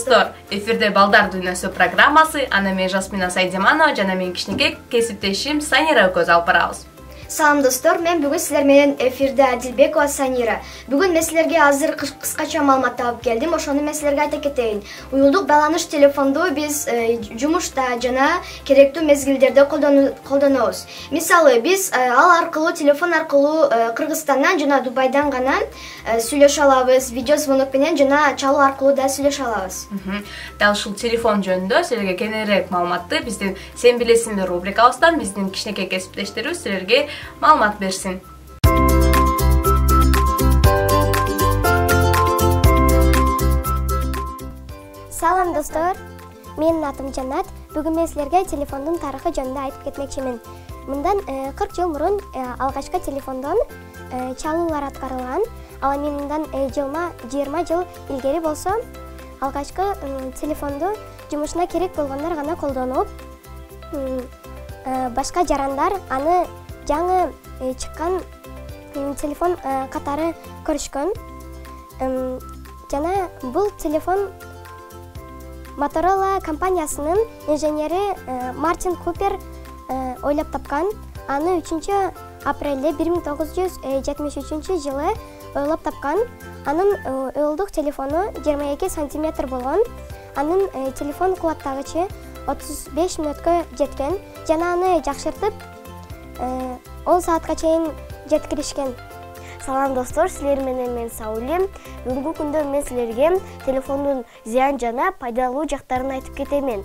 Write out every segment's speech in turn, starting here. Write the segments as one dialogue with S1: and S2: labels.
S1: Достор, эфирде Балдар дүйнөсү программасы, аны мен Жасмина Сайдиманова жана мен кичинекей кесиптешим Санира көз алып барабыз.
S2: Салам достор, мен бүгүн силер менен эфирде Адилбекова Санира. Бүгүн мен силерге азыр кыскача маалымат алып келдим. Ошону мен силерге айта кетейин. Уюлдук байланыш телефонду биз жумушта жана керектүү мезгилдерде колдонобуз. Мисалы, биз ал аркылуу, телефон аркылуу Кыргызстандан жана Дубайдан гана сүйлөшө алабыз, видео звонок менен жана чалуу аркылуу да сүйлөшө алабыз.
S1: Дал ушул телефон жөнүндө силерге кененирээк маалыматты биздин Сен билесиңби рубрикабыздан биздин кичинекей кесиптештерибиз силерге маалымат берсин.
S3: Салам достор, менин атым Жанат. Бүгүн мен силерге телефондун тарыхы жөнүндө айтып кетмекчимин. Мындан 40 жыл мурун алгачкы телефондон чалуулар аткарылган. Ал эми мындан 20 жыл илгери болсо, алгачкы телефонду жумушуна керек болгондор гана колдонуп, башка жарандар аны жаңы чыккан телефон катары көрүшкөн. Жана бул телефон Motorola компаниясынын инженери Мартин Купер ойлоп тапкан. Аны 3 апрелде 1973 жылы ойлоп тапкан. Анын ылдык телефону 22 сантиметр болгон. Анын телефон кубаттагычы 35 мүнөткө жеткен. Жана аны жакшыртып 10 саатка чейин жеткиришкен.
S4: Салам достор, силер менен мен Саулем. Бүгүнкү күндө мен силерге телефондун зыян жана пайдалуу жактарын айтып кетемин.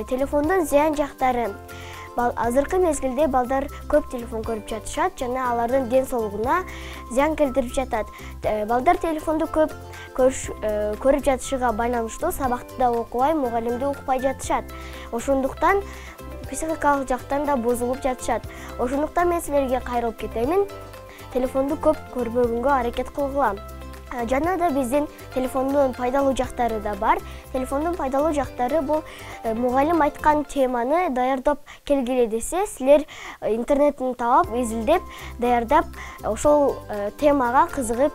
S4: Телефондун зыян жактары. Азыркы мезгилде балдар көп телефон көрүп жатышат жана алардын ден соолугуна зыян келтирип жатат. Балдар телефонду көп көрүп жатышыга байланыштуу сабакты да окубай, мугалимди укпай жатышат. Ошондуктан психикалык жактан да бузулуп жатышат. Ошондуктан мен силерге кайрылып кетемин. Телефонду көп көрбөгөнгө аракет кылгыла. Жана да биздин телефондун пайдалуу жактары да бар. Телефондун пайдалуу жактары бул мугалим айткан теманы даярдап келгиле десе, силер интернеттен таап, изилдеп, даярдап, ошол темага кызыгып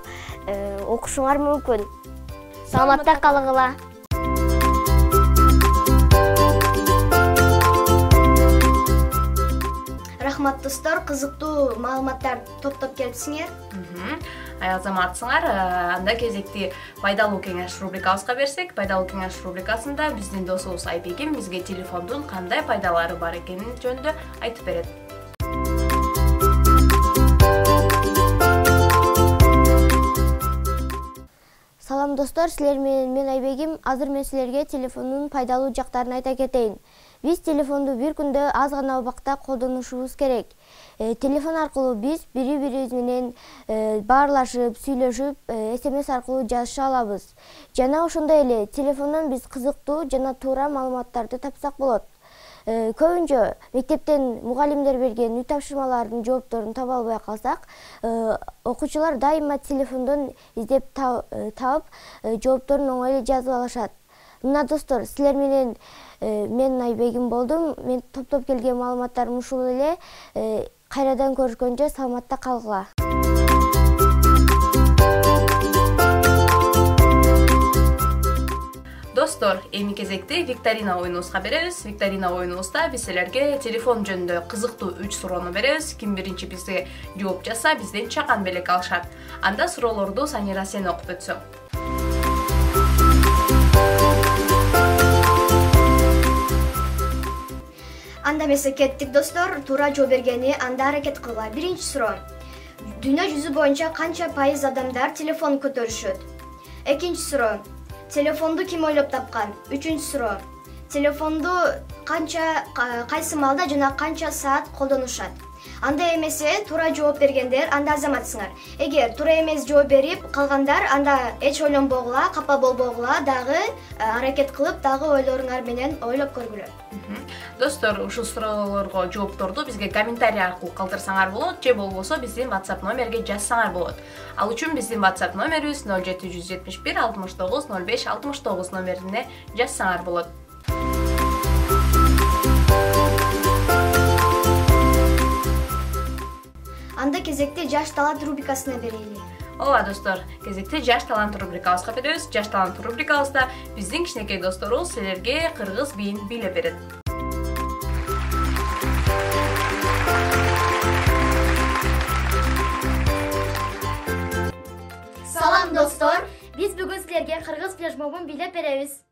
S4: окушуңар мүмкүн. Саламатта калгыла.
S2: Рахмат достор, кызыктуу маалыматтар топтоп келипсиңер.
S1: Аязаматсыңар, анда кезекти пайдалуу кеңеш рубрикабызга берсек, пайдалуу кеңеш рубрикасында биздин досубуз Айбегим бизге телефондун кандай пайдалары бар экенин жөнүндө айтып берет.
S3: Салам достор, силер менен мен Айбегим. Азыр мен силерге телефондун пайдалуу жактарын айта кетейин. Биз телефонду бир күндө аз гана убакта колдонушубуз керек. Телефон аркылуу биз бири-бирибиз менен баарлашып, сүйлөшүп, SMS аркылуу жазыша алабыз. Жана ошондой эле телефондон биз кызыктуу жана туура маалыматтарды тапсак болот. Көбүнчө мектептен мугалимдер берген үй тапшырмалардын жоопторун таба албай калсак, окуучулар дайыма телефондон издеп таап, жоопторун оңой эле жазып алышат. Мына достор, силер менен мен Айбегим болдум. Мен топтоп келген маалыматтарым ушул эле. Кайрадан көрүшкөнчө саламатта калгыла.
S1: Достор, эми кезекте викторина оюнубузга беребиз. Викторина оюнубузда биз силерге телефон жөнүндө кызыктуу 3 суроону беребиз. Ким биринчи бизге жооп жазса, бизден чакан белек алышат. Анда суроолорду Санира сен окуп өтсөң.
S2: Анда эмесе кеттик достор, туура жооп бергени анда аракет кылгыла. Биринчи суроо. Дүйнө жүзү боюнча канча пайыз адамдар телефон көтөрүшөт? Экинчи суроо. Телефонду ким ойлоп тапкан? Үчүнчү суроо. Телефонду кайсы маалда жана канча саат колдонушат? Анда эмесе туура жооп бергендер анда азаматсыңар. Эгер туура эмес жооп берип калгандар анда эч ойлонбогула, капа болбогула, дагы аракет кылып, дагы ойлоруңар менен ойлоп көргүлө.
S1: Достор, ушул суроолорго жоопторду бизге комментарий аркылуу калтырсаңар болот, же болбосо биздин WhatsApp номерге жазсаңар болот. Ал үчүн биздин WhatsApp номерибиз 0771 69 05 69 номерине жазсаңар болот.
S2: Анда кезекте жаш талант рубрикасына берели.
S1: Ооба достор, кезекте Жаш талант рубрикабызга кетебиз. Жаш талант рубрикабызда биздин кичинекей досторубуз силерге кыргыз биин бийлеп берет.
S2: Салам достор, биз бүгүн силерге кыргыз флешмобун бийлеп беребиз.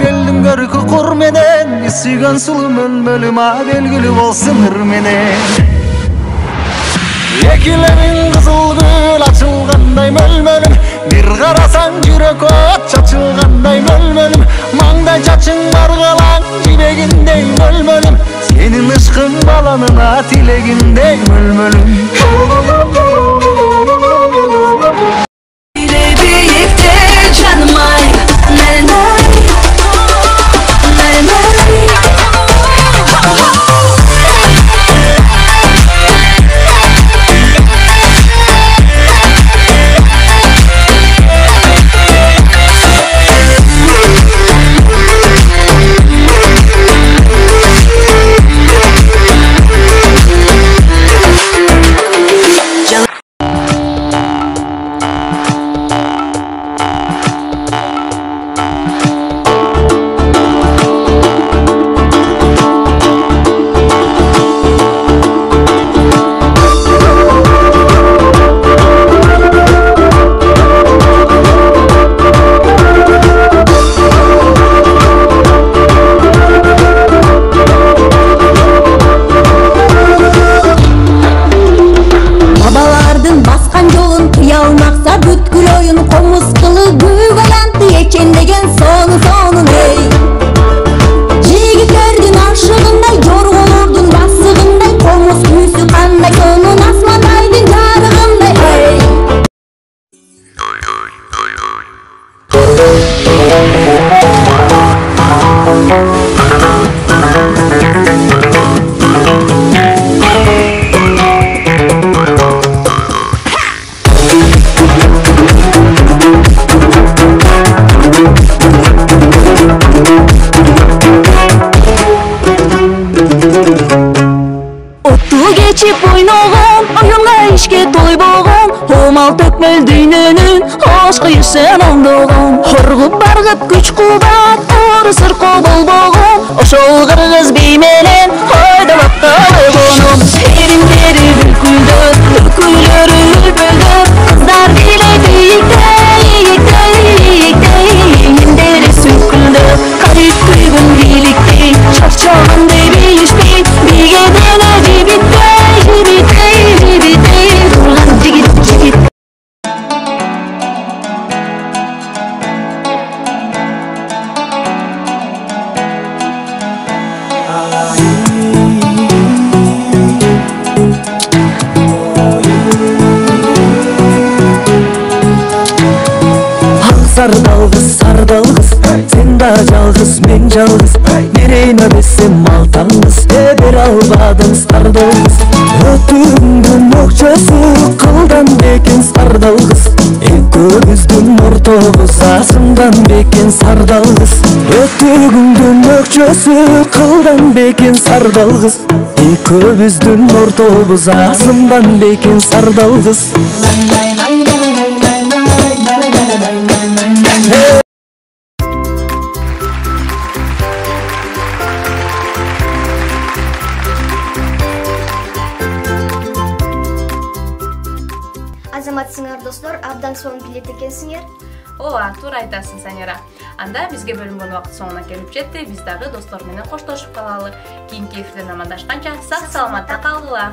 S5: Beldim görkü kur menen Isigan sulu mölmölüm belgili bolsun ır menen Ekilerin kızıl gül açılganday mölmölüm Bir karasan yürek ot çaçılganday mölmölüm Mangday çaçın bargalan jibegindey mölmölüm Senin ışkın balanına tilegindey mölmölüm Sen ondogum Horgup bargıp güç kubat Oru sırkı bolbogum Oşol kırgız beymenen Hoydalap kalı bonum Erimleri bülküldür Bülkülörü bülbüldür Kızlar bile beyikte Yiyikte yiyikte Yenderi süküldür Kayıp kuygun birlikte Çarçağın deyişti Bilgedene jibitte Jibitte jibitte Durgan jigit jigit Sardalgız, sen da жалгыз, men жалгыз Nereyine besem maltangız, eder albadım sardalgız Ötüğümdün okçası, kıldan beken sardalgız Eközüzdün ortoguz, asımdan beken sardalgız Ötüğümdün okçası, kıldan beken sardalgız Eközüzdün ortoguz, asımdan beken sardalgız
S2: Азаматсыңар достор, абдан сонун билет экенсиңер.
S1: Ооба, туура айтасың, Санира. Анда бизге бөлүнгөн убакыт соңуна келип жетти. Биз дагы достор менен коштошуп калалы. Кийинки эфирден амандашканча сак саламатта калгыла.